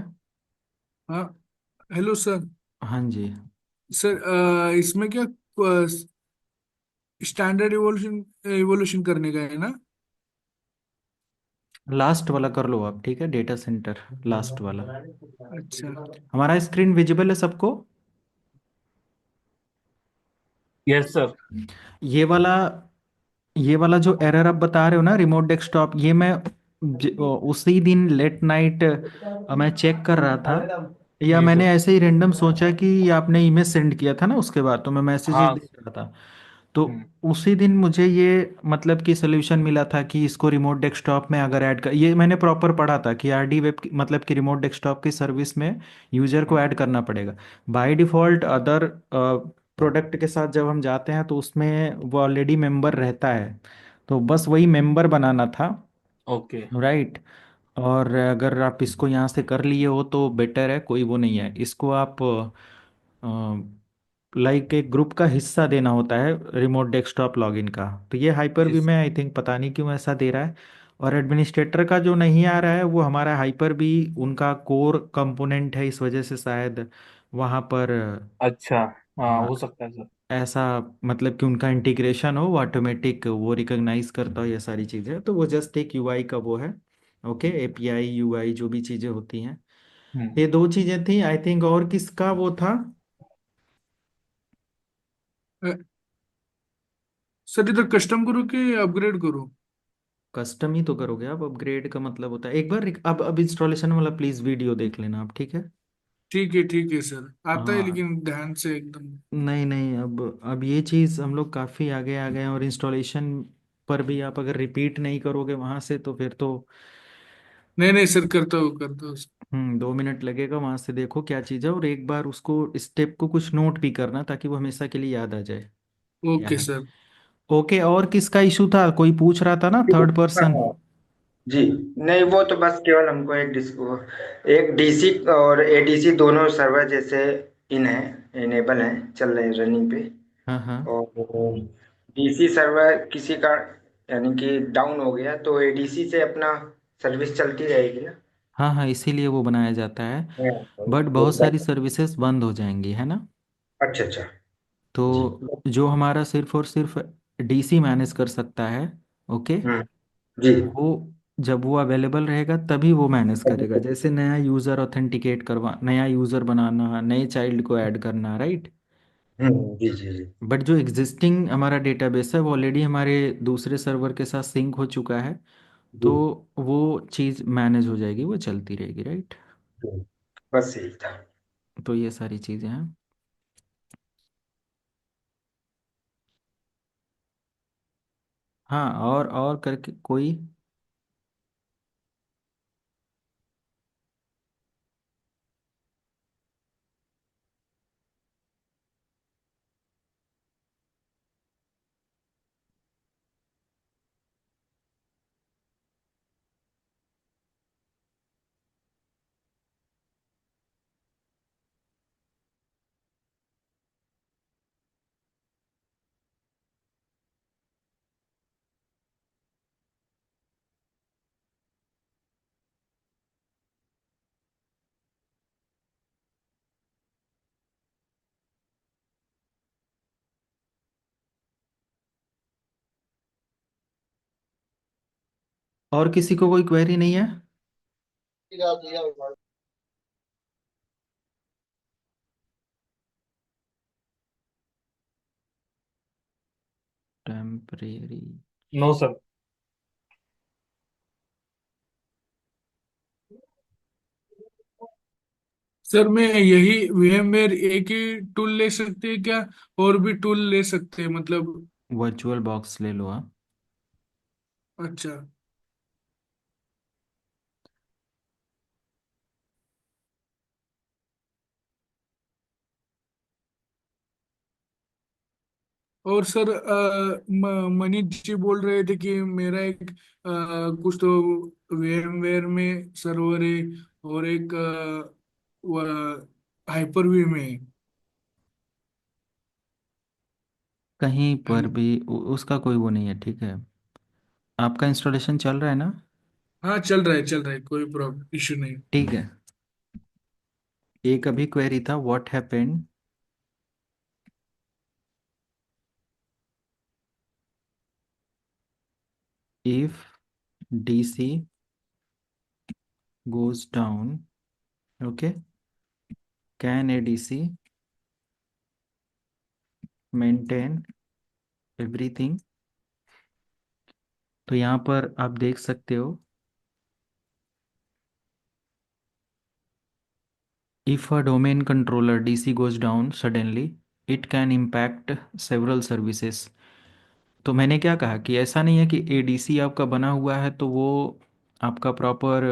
हाँ। Hello sir. हाँ जी। सर इसमें क्या स्टैंडर्ड इवोल्यूशन इवोल्यूशन करने का है ना? लास्ट वाला कर लो आप, ठीक है, डेटा सेंटर लास्ट वाला। अच्छा। हमारा स्क्रीन विजिबल है सबको? Yes sir. ये वाला ये वाला जो एरर आप बता रहे हो ना, रिमोट डेस्कटॉप, ये मैं उसी दिन लेट नाइट मैं चेक कर रहा था, या जी मैंने सर। ऐसे ही रैंडम सोचा कि आपने ईमेज सेंड किया था ना, उसके बाद तो मैं मैसेजेस हाँ। देख रहा था। तो हम्म। उसी दिन मुझे ये मतलब कि सोल्यूशन मिला था कि इसको रिमोट डेस्कटॉप में अगर ऐड कर, ये मैंने प्रॉपर पढ़ा था कि आरडी वेब मतलब कि रिमोट डेस्कटॉप की सर्विस में यूजर को हम्म। ऐड करना पड़ेगा। बाय डिफ़ॉल्ट अदर प्रोडक्ट के साथ जब हम जाते हैं तो उसमें वो ऑलरेडी मेंबर रहता है, तो बस वही मेंबर बनाना था, ओके। राइट। और अगर आप इसको यहाँ से कर लिए हो तो बेटर है, कोई वो नहीं है, इसको आप लाइक एक ग्रुप का हिस्सा देना होता है रिमोट डेस्कटॉप लॉगिन का। तो ये हाइपर जी वी सर। में आई थिंक पता नहीं क्यों ऐसा दे रहा है। और एडमिनिस्ट्रेटर का जो नहीं आ रहा है वो हमारा हाइपर भी उनका कोर कंपोनेंट है, इस वजह से शायद वहाँ पर अच्छा। हाँ, हाँ, हो सकता है सर। ऐसा मतलब कि उनका इंटीग्रेशन हो, वो ऑटोमेटिक वो रिकॉग्नाइज करता हो ये सारी चीज़ें, तो वो जस्ट एक यूआई का वो है। ओके, एपीआई यूआई जो भी चीज़ें होती हैं, हम्म। ये दो चीज़ें थी आई थिंक। और किसका वो था? सर इधर कस्टम करो कि अपग्रेड करो? कस्टम ही तो करोगे आप, अपग्रेड का मतलब होता है एक बार अब इंस्टॉलेशन वाला प्लीज वीडियो देख लेना आप, ठीक है। ठीक है सर, आता है हाँ, लेकिन ध्यान से एकदम। नहीं नहीं, अब ये चीज़ हम लोग काफ़ी आगे आ गए हैं, और इंस्टॉलेशन पर भी आप अगर रिपीट नहीं करोगे वहाँ से तो फिर तो नहीं नहीं सर, करता हूँ। 2 मिनट लगेगा। वहाँ से देखो क्या चीज़ है, और एक बार उसको स्टेप को कुछ नोट भी करना ताकि वो हमेशा के लिए याद आ जाए क्या ओके है। सर। ओके, और किसका इशू था, कोई पूछ रहा था ना, थर्ड पर्सन? हाँ जी। नहीं, वो तो बस केवल हमको एक डीसी और एडीसी दोनों सर्वर जैसे इन है, इनेबल है, चल रहे हैं रनिंग पे। हाँ हाँ और डीसी सर्वर किसी का यानी कि डाउन हो गया तो एडीसी से अपना सर्विस चलती रहेगी ना। हाँ हाँ, इसीलिए वो बनाया जाता है। हाँ, बट वो बहुत सारी सर्विसेज बंद हो जाएंगी, है ना। अच्छा अच्छा। जी। तो जो हमारा सिर्फ और सिर्फ डीसी मैनेज कर सकता है, ओके, हम्म। जी। वो जब वो अवेलेबल रहेगा तभी वो मैनेज करेगा, जैसे नया यूज़र ऑथेंटिकेट करवा, नया यूज़र बनाना, नए चाइल्ड को ऐड करना, राइट। जी जी जी। बट जो एग्जिस्टिंग हमारा डेटाबेस है वो ऑलरेडी हमारे दूसरे सर्वर के साथ सिंक हो चुका है, जी तो वो चीज़ मैनेज हो जाएगी, वो चलती रहेगी, राइट। जी। बस यही था। तो ये सारी चीज़ें हैं। हाँ, और करके कोई। और किसी को कोई क्वेरी नहीं है? टेम्परेरी। No sir. सर मैं यही VMware एक ही टूल ले सकते हैं क्या, और भी टूल ले सकते हैं मतलब? वर्चुअल बॉक्स ले लो आप। अच्छा। और सर मनीष जी बोल रहे थे कि मेरा एक कुछ तो VMware में सर्वर है, और एक हाइपर वी में है। कहीं पर हेलो। भी उसका कोई वो नहीं है, ठीक है। आपका इंस्टॉलेशन चल रहा है ना? हाँ चल रहा है, चल रहा है, कोई प्रॉब्लम इशू नहीं। ठीक है। एक अभी क्वेरी था, what happened if DC goes down, okay, can ADC maintain everything? तो यहाँ पर आप देख सकते हो, if a domain controller DC goes down suddenly, it can impact several services। तो मैंने क्या कहा कि ऐसा नहीं है कि एडीसी आपका बना हुआ है तो वो आपका प्रॉपर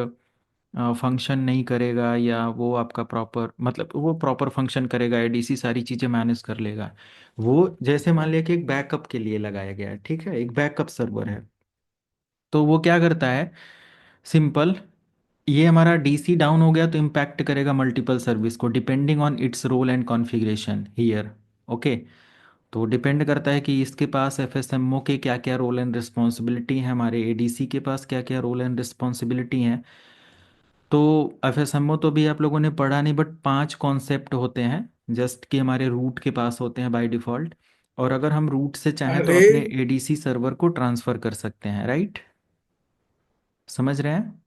फंक्शन नहीं करेगा, या वो आपका प्रॉपर मतलब वो प्रॉपर फंक्शन करेगा, एडीसी सारी चीज़ें मैनेज कर लेगा। वो जैसे मान लिया कि एक बैकअप के लिए लगाया गया है, ठीक है, एक बैकअप सर्वर है। तो वो क्या करता है, सिंपल, ये हमारा डीसी डाउन हो गया तो इम्पैक्ट करेगा मल्टीपल सर्विस को depending on its role and configuration here. Okay. तो डिपेंड करता है कि इसके पास एफएसएमओ के क्या क्या रोल एंड रिस्पॉन्सिबिलिटी हैं, हमारे एडीसी के पास क्या क्या रोल एंड रिस्पॉन्सिबिलिटी हैं। तो एफएसएमओ तो भी आप लोगों ने पढ़ा नहीं, बट 5 कॉन्सेप्ट होते हैं जस्ट कि हमारे रूट के पास होते हैं बाय डिफ़ॉल्ट। और अगर हम रूट से चाहें तो अरे अपने एडीसी सर्वर को ट्रांसफ़र कर सकते हैं, राइट? समझ रहे हैं?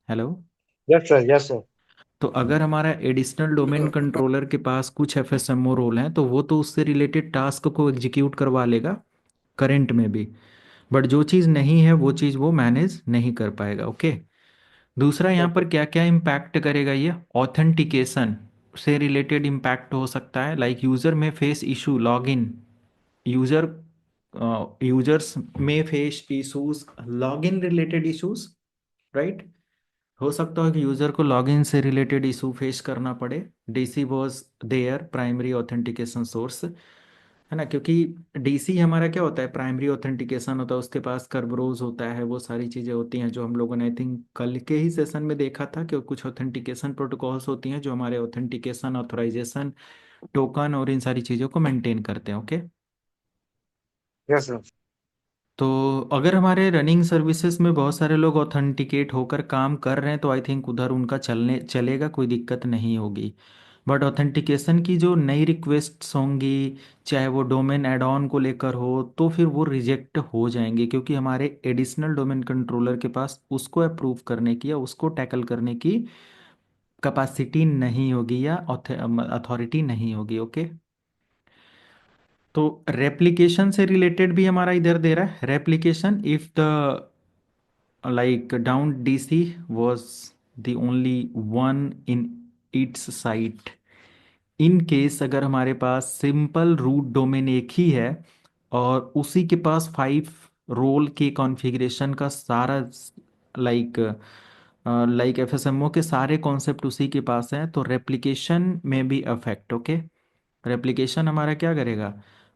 Hello. Yes sir, yes sir. तो अगर हमारा एडिशनल डोमेन कंट्रोलर के पास कुछ एफएसएमओ रोल हैं तो वो तो उससे रिलेटेड टास्क को एग्जीक्यूट करवा लेगा करंट में भी, बट जो चीज़ नहीं है वो चीज़ वो मैनेज नहीं कर पाएगा। ओके। दूसरा यहाँ पर क्या क्या इम्पैक्ट करेगा, ये ऑथेंटिकेशन से रिलेटेड इम्पैक्ट हो सकता है, लाइक यूज़र में face issue log in, user users में face issues log in related issues, right? हो सकता है कि यूज़र को लॉगिन से रिलेटेड इशू फेस करना पड़े। DC was there primary authentication source, है ना, क्योंकि डीसी हमारा क्या होता है, प्राइमरी ऑथेंटिकेशन होता है, उसके पास कर्बरोज होता है, वो सारी चीज़ें होती हैं जो हम लोगों ने आई थिंक कल के ही सेशन में देखा था कि कुछ ऑथेंटिकेशन प्रोटोकॉल्स होती हैं जो हमारे ऑथेंटिकेशन, ऑथराइजेशन, टोकन और इन सारी चीज़ों को मेंटेन करते हैं। ओके। Yes sir. तो अगर हमारे रनिंग सर्विसेज में बहुत सारे लोग ऑथेंटिकेट होकर काम कर रहे हैं तो आई थिंक उधर उनका चलेगा, कोई दिक्कत नहीं होगी। बट ऑथेंटिकेशन की जो नई रिक्वेस्ट्स होंगी, चाहे वो डोमेन एड ऑन को लेकर हो, तो फिर वो रिजेक्ट हो जाएंगे क्योंकि हमारे एडिशनल डोमेन कंट्रोलर के पास उसको अप्रूव करने की या उसको टैकल करने की कैपेसिटी नहीं होगी या अथॉरिटी नहीं होगी। ओके। तो रेप्लिकेशन से रिलेटेड भी हमारा इधर दे रहा है, replication if the like down DC was the only one in its site, in case अगर हमारे पास सिंपल रूट डोमेन एक ही है और उसी के पास 5 रोल के कॉन्फ़िगरेशन का सारा लाइक लाइक एफएसएमओ के सारे कॉन्सेप्ट उसी के पास हैं, तो रेप्लिकेशन में भी अफेक्ट। ओके। रेप्लिकेशन हमारा क्या करेगा,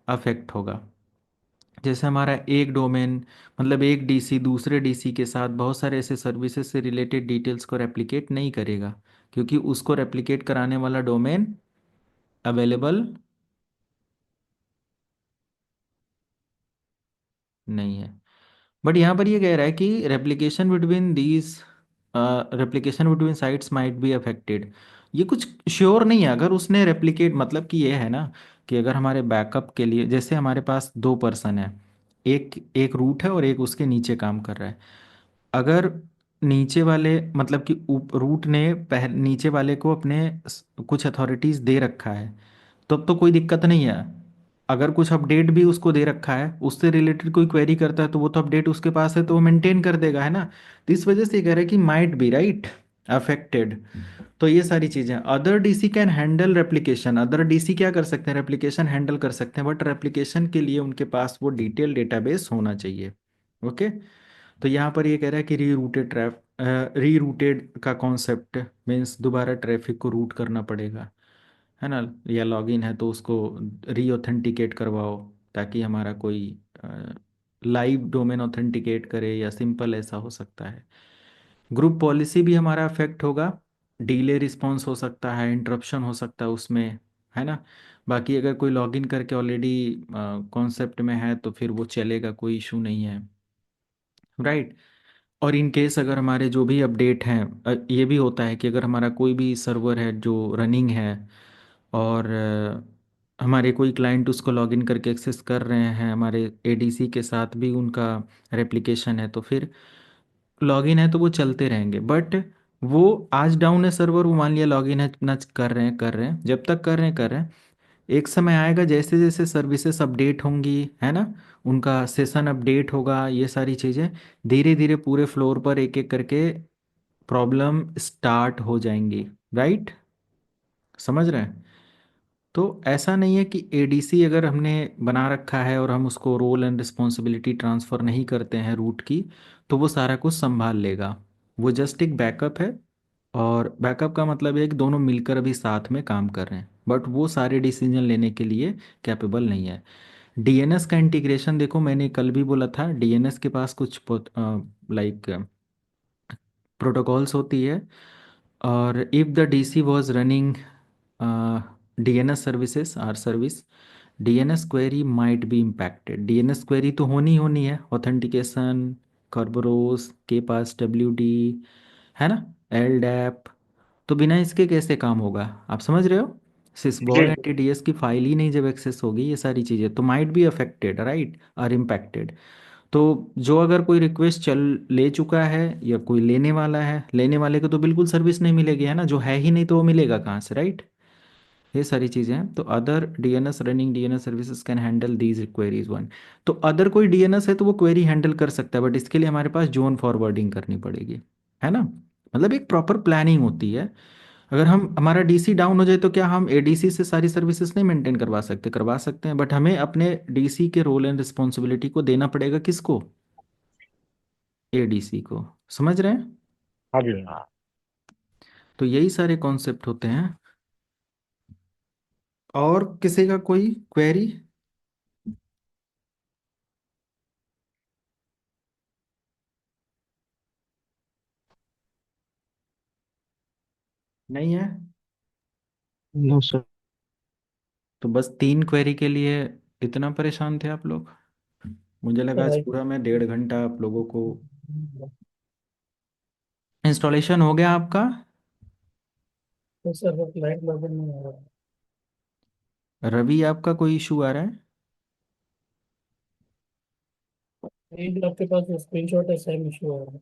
अफेक्ट होगा। जैसे हमारा एक डोमेन मतलब एक डीसी दूसरे डीसी के साथ बहुत सारे ऐसे सर्विसेज से रिलेटेड डिटेल्स को रेप्लिकेट नहीं करेगा क्योंकि उसको रेप्लिकेट कराने वाला डोमेन अवेलेबल नहीं है। बट यहाँ पर ये कह रहा है कि replication between sites might be affected. ये कुछ श्योर नहीं है, अगर उसने रेप्लिकेट मतलब कि ये है ना कि अगर हमारे बैकअप के लिए जैसे हमारे पास 2 पर्सन है, एक एक रूट है और एक उसके नीचे काम कर रहा है, अगर नीचे वाले मतलब कि रूट ने नीचे वाले को अपने कुछ अथॉरिटीज दे रखा है तब तो कोई दिक्कत नहीं है। अगर कुछ अपडेट भी उसको दे रखा है, उससे रिलेटेड कोई क्वेरी करता है, तो वो तो अपडेट उसके पास है तो वो मेंटेन कर देगा, है ना। तो इस वजह से ये कह रहा है कि माइट बी राइट अफेक्टेड। तो ये सारी चीजें, other DC can handle replication, other DC क्या कर सकते हैं, रेप्लिकेशन हैंडल कर सकते हैं, बट रेप्लिकेशन के लिए उनके पास वो डिटेल डेटाबेस होना चाहिए। ओके। तो यहाँ पर ये कह रहा है कि रीरूटेड का कॉन्सेप्ट मीन्स दोबारा ट्रैफिक को रूट करना पड़ेगा, है ना। या लॉगिन है तो उसको री ऑथेंटिकेट करवाओ, ताकि हमारा कोई लाइव डोमेन ऑथेंटिकेट करे, या सिंपल ऐसा हो सकता है। ग्रुप पॉलिसी भी हमारा अफेक्ट होगा, डिले रिस्पॉन्स हो सकता है, इंटरप्शन हो सकता है उसमें, है ना। बाकी अगर कोई लॉगिन करके ऑलरेडी कॉन्सेप्ट में है तो फिर वो चलेगा, कोई इशू नहीं है, राइट। और इन केस अगर हमारे जो भी अपडेट हैं, ये भी होता है कि अगर हमारा कोई भी सर्वर है जो रनिंग है, और हमारे कोई क्लाइंट उसको लॉगिन करके एक्सेस कर रहे हैं, हमारे एडीसी के साथ भी उनका रेप्लिकेशन है, तो फिर लॉगिन है तो वो चलते रहेंगे। बट वो आज डाउन है सर्वर, वो मान लिया लॉगिन है ना, कर रहे हैं जब तक कर रहे हैं, एक समय आएगा जैसे जैसे सर्विसेज अपडेट होंगी, है ना, उनका सेशन अपडेट होगा, ये सारी चीज़ें धीरे धीरे पूरे फ्लोर पर एक एक करके प्रॉब्लम स्टार्ट हो जाएंगी, राइट। समझ रहे हैं। तो ऐसा नहीं है कि एडीसी अगर हमने बना रखा है और हम उसको रोल एंड रिस्पॉन्सिबिलिटी ट्रांसफ़र नहीं करते हैं रूट की, तो वो सारा कुछ संभाल लेगा। वो जस्ट एक बैकअप है, और बैकअप का मतलब है कि दोनों मिलकर अभी साथ में काम कर रहे हैं, बट वो सारे डिसीजन लेने के लिए कैपेबल नहीं है। डीएनएस का इंटीग्रेशन देखो, मैंने कल भी बोला था, डीएनएस के पास कुछ लाइक प्रोटोकॉल्स होती है, और if the DC was running DNS services or service, DNS query might be impacted. DNS query तो होनी है, ऑथेंटिकेशन, कर्बरोस के पास डब्ल्यू डी, है ना, एलडैप, तो बिना इसके कैसे काम होगा, आप समझ रहे हो। जी सिसबॉल जी। एंटी डीएस की फाइल ही नहीं जब एक्सेस होगी, ये सारी चीज़ें तो might be affected, right, or impacted. तो जो अगर कोई रिक्वेस्ट चल ले चुका है, या कोई लेने वाला है, लेने वाले को तो बिल्कुल सर्विस नहीं मिलेगी, है ना, जो है ही नहीं तो वो मिलेगा कहाँ से, राइट। ये सारी चीज़ें हैं। तो other DNS running DNS services can handle these queries one. तो अदर कोई डीएनएस है तो वो क्वेरी हैंडल कर सकता है, बट इसके लिए हमारे पास जोन फॉरवर्डिंग करनी पड़ेगी, है ना। मतलब एक प्रॉपर प्लानिंग होती है। अगर हम हमारा डीसी डाउन हो जाए तो क्या हम एडीसी से सारी सर्विसेज नहीं मेंटेन करवा सकते हैं, बट हमें अपने डीसी के रोल एंड रिस्पॉन्सिबिलिटी को देना पड़ेगा, किसको, एडीसी को। समझ रहे हैं। हाँ जी हाँ। तो यही सारे कॉन्सेप्ट होते हैं। और किसी का कोई क्वेरी। नहीं है। No sir. तो बस 3 क्वेरी के लिए इतना परेशान थे आप लोग। मुझे लगा आज पूरा मैं 1.5 घंटा आप लोगों को। इंस्टॉलेशन हो गया आपका। तो सर वो क्लाइंट लॉगिन नहीं हो रहा रवि, आपका कोई इशू आ रहा है। है। एक आपके पास स्क्रीनशॉट है, सेम इशू है।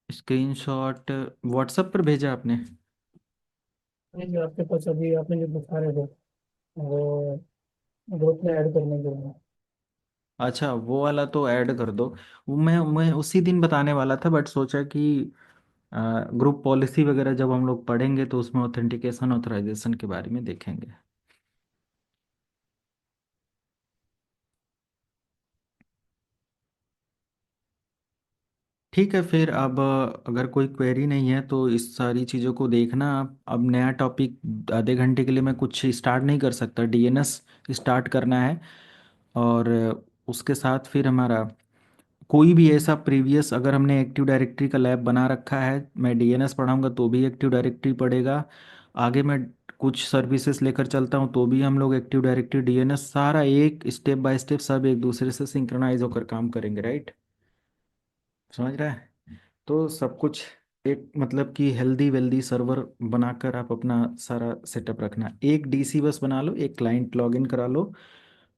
स्क्रीनशॉट व्हाट्सएप पर भेजा आपने। नहीं जो आपके पास अभी आपने जो दिखा रहे थे वो ग्रुप में ऐड करने के लिए। अच्छा, वो वाला तो ऐड कर दो। वो मैं उसी दिन बताने वाला था, बट सोचा कि ग्रुप पॉलिसी वगैरह जब हम लोग पढ़ेंगे तो उसमें ऑथेंटिकेशन ऑथराइजेशन के बारे में देखेंगे। ठीक है, फिर अब अगर कोई क्वेरी नहीं है तो इस सारी चीज़ों को देखना आप। अब नया टॉपिक आधे घंटे के लिए मैं कुछ स्टार्ट नहीं कर सकता, डीएनएस स्टार्ट करना है। और उसके साथ फिर हमारा कोई भी ऐसा प्रीवियस, अगर हमने एक्टिव डायरेक्टरी का लैब बना रखा है, मैं डीएनएस पढ़ाऊंगा तो भी एक्टिव डायरेक्टरी पढ़ेगा। आगे मैं कुछ सर्विसेज लेकर चलता हूँ तो भी हम लोग एक्टिव डायरेक्टरी डीएनएस सारा एक स्टेप बाय स्टेप सब एक दूसरे से सिंक्रोनाइज होकर काम करेंगे, राइट। समझ रहा है। तो सब कुछ एक मतलब कि हेल्दी वेल्दी सर्वर बनाकर आप अपना सारा सेटअप रखना, एक डीसी बस बना लो, एक क्लाइंट लॉगिन करा लो,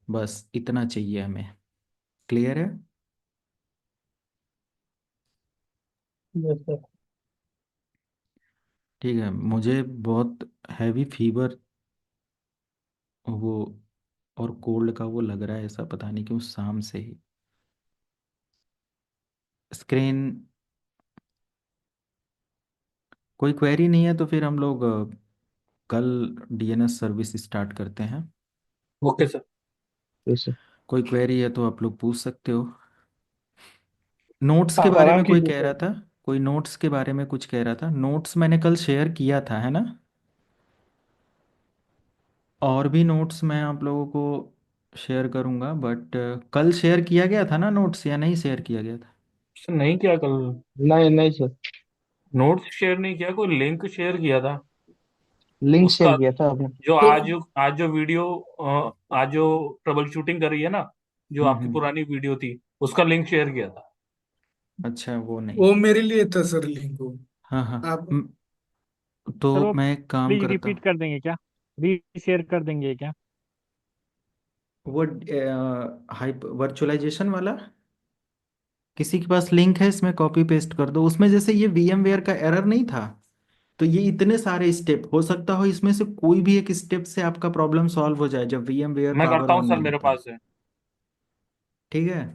बस इतना चाहिए हमें। क्लियर है। Yes sir. ठीक है, मुझे बहुत हैवी फीवर वो और कोल्ड का वो लग रहा है ऐसा, पता नहीं क्यों शाम से ही। स्क्रीन कोई क्वेरी नहीं है तो फिर हम लोग कल डीएनएस सर्विस स्टार्ट करते हैं। Okay sir. जैसे कोई क्वेरी है तो आप लोग पूछ सकते हो। नोट्स के आप बारे आराम में कोई कीजिए कह रहा सर। था, कोई नोट्स के बारे में कुछ कह रहा था। नोट्स मैंने कल शेयर किया था, है ना। और भी नोट्स मैं आप लोगों को शेयर करूंगा, बट कल शेयर किया गया था ना नोट्स, या नहीं शेयर किया गया था। सर नहीं किया कल। नहीं नहीं सर, नोट्स शेयर नहीं किया, कोई लिंक शेयर किया था लिंक शेयर उसका। किया था आपने। जो तो आज जो वीडियो, आज जो ट्रबल शूटिंग कर रही है ना, जो आपकी हम्म। पुरानी वीडियो थी, उसका लिंक शेयर किया था। अच्छा वो नहीं। वो मेरे लिए था सर लिंक वो। हाँ हाँ। आप सर तो वो मैं एक काम प्लीज करता रिपीट हूँ। कर देंगे क्या? री शेयर कर देंगे क्या? वो हाइप वर्चुअलाइजेशन वाला, किसी के पास लिंक है इसमें कॉपी पेस्ट कर दो उसमें। जैसे ये VMware का एरर नहीं था, तो ये इतने सारे स्टेप हो सकता हो इसमें से कोई भी एक स्टेप से आपका प्रॉब्लम सॉल्व हो जाए जब VMware मैं पावर करता हूँ ऑन सर, नहीं मेरे होता है। पास है। ठीक है।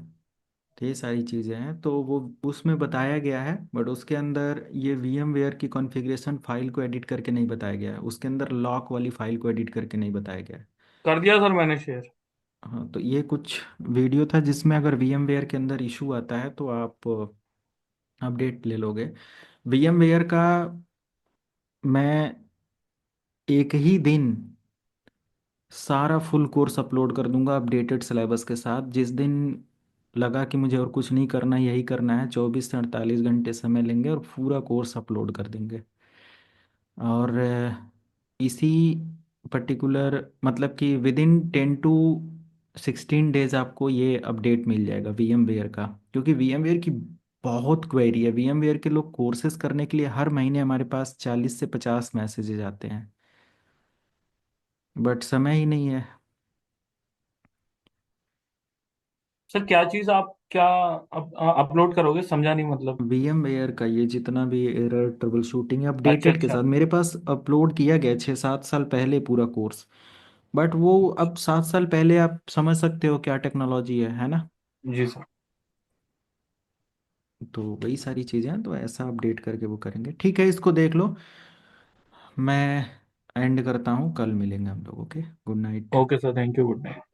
तो ये सारी चीज़ें हैं, तो वो उसमें बताया गया है, बट उसके अंदर ये VMware की कॉन्फ़िगरेशन फाइल को एडिट करके नहीं बताया गया है, उसके अंदर लॉक वाली फाइल को एडिट करके नहीं बताया गया है। कर दिया सर मैंने शेयर। हाँ, तो ये कुछ वीडियो था जिसमें अगर VMware के अंदर इशू आता है तो आप अपडेट ले लोगे। VMware का मैं एक ही दिन सारा फुल कोर्स अपलोड कर दूंगा अपडेटेड सिलेबस के साथ। जिस दिन लगा कि मुझे और कुछ नहीं करना, यही करना है, 24 से 48 घंटे समय लेंगे और पूरा कोर्स अपलोड कर देंगे। और इसी पर्टिकुलर मतलब कि विद इन 10 to 16 डेज आपको ये अपडेट मिल जाएगा VMware का। क्योंकि VMware की बहुत क्वेरी है। VMware के लोग कोर्सेज करने के लिए हर महीने हमारे पास 40 से 50 मैसेजेस आते हैं, बट समय ही नहीं है। सर क्या चीज़ आप क्या अपलोड करोगे, समझा नहीं मतलब। VMware का ये जितना भी एरर ट्रबल शूटिंग अच्छा अपडेटेड के अच्छा। साथ मेरे पास अपलोड किया गया 6-7 साल पहले पूरा कोर्स। बट वो अब 7 साल पहले आप समझ सकते हो क्या टेक्नोलॉजी है ना। जी सर। तो वही सारी चीज़ें हैं, तो ऐसा अपडेट करके वो करेंगे। ठीक है, इसको देख लो। मैं एंड करता हूँ, कल मिलेंगे हम लोग। Okay, good night. Okay sir, thank you, good night.